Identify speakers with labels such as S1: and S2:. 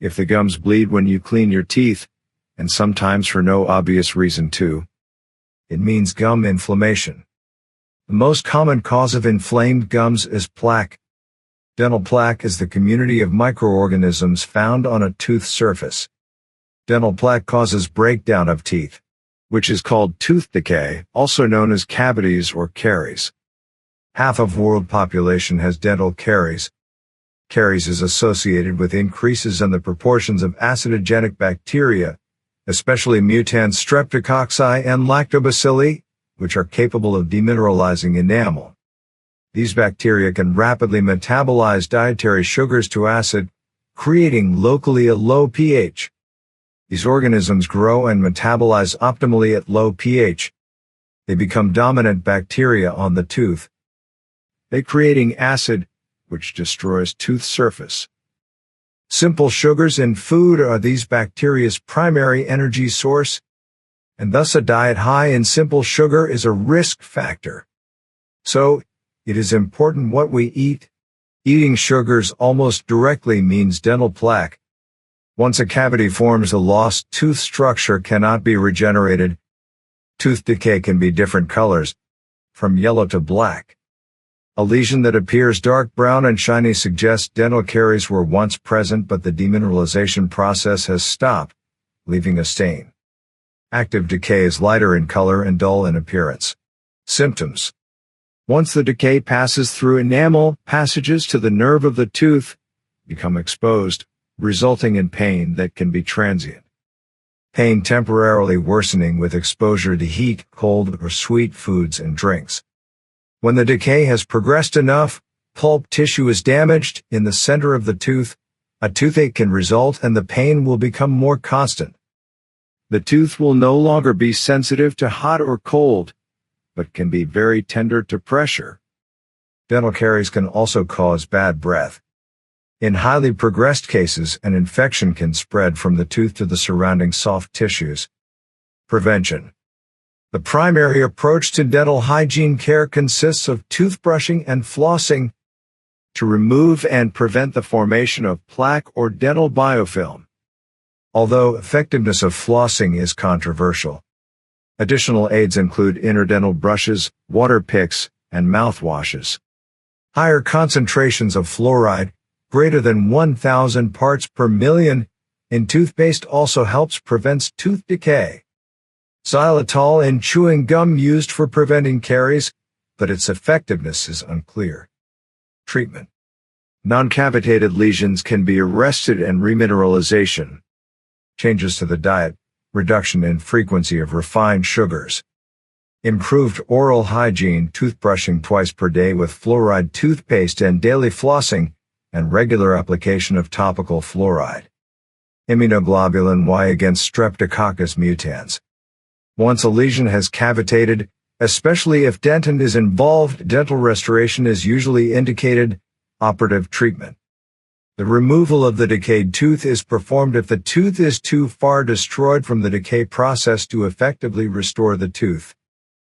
S1: If the gums bleed when you clean your teeth, and sometimes for no obvious reason too, it means gum inflammation. The most common cause of inflamed gums is plaque. Dental plaque is the community of microorganisms found on a tooth surface. Dental plaque causes breakdown of teeth, which is called tooth decay, also known as cavities or caries. Half of world population has dental caries. Caries is associated with increases in the proportions of acidogenic bacteria, especially mutans, streptococci, and lactobacilli, which are capable of demineralizing enamel. These bacteria can rapidly metabolize dietary sugars to acid, creating locally a low pH. These organisms grow and metabolize optimally at low pH. They become dominant bacteria on the tooth. They creating acid, which destroys tooth surface. Simple sugars in food are these bacteria's primary energy source, and thus a diet high in simple sugar is a risk factor. So, it is important what we eat. Eating sugars almost directly means dental plaque. Once a cavity forms, a lost tooth structure cannot be regenerated. Tooth decay can be different colors, from yellow to black. A lesion that appears dark brown and shiny suggests dental caries were once present, but the demineralization process has stopped, leaving a stain. Active decay is lighter in color and dull in appearance. Symptoms. Once the decay passes through enamel, passages to the nerve of the tooth become exposed, resulting in pain that can be transient. Pain temporarily worsening with exposure to heat, cold, or sweet foods and drinks. When the decay has progressed enough, pulp tissue is damaged in the center of the tooth, a toothache can result and the pain will become more constant. The tooth will no longer be sensitive to hot or cold, but can be very tender to pressure. Dental caries can also cause bad breath. In highly progressed cases, an infection can spread from the tooth to the surrounding soft tissues. Prevention. The primary approach to dental hygiene care consists of toothbrushing and flossing to remove and prevent the formation of plaque or dental biofilm. Although effectiveness of flossing is controversial, additional aids include interdental brushes, water picks, and mouthwashes. Higher concentrations of fluoride, greater than 1,000 parts per million, in toothpaste also helps prevent tooth decay. Xylitol in chewing gum used for preventing caries, but its effectiveness is unclear. Treatment. Non-cavitated lesions can be arrested and remineralization. Changes to the diet, reduction in frequency of refined sugars. Improved oral hygiene, toothbrushing twice per day with fluoride toothpaste and daily flossing, and regular application of topical fluoride. Immunoglobulin Y against Streptococcus mutans. Once a lesion has cavitated, especially if dentin is involved, dental restoration is usually indicated. Operative treatment. The removal of the decayed tooth is performed if the tooth is too far destroyed from the decay process to effectively restore the tooth.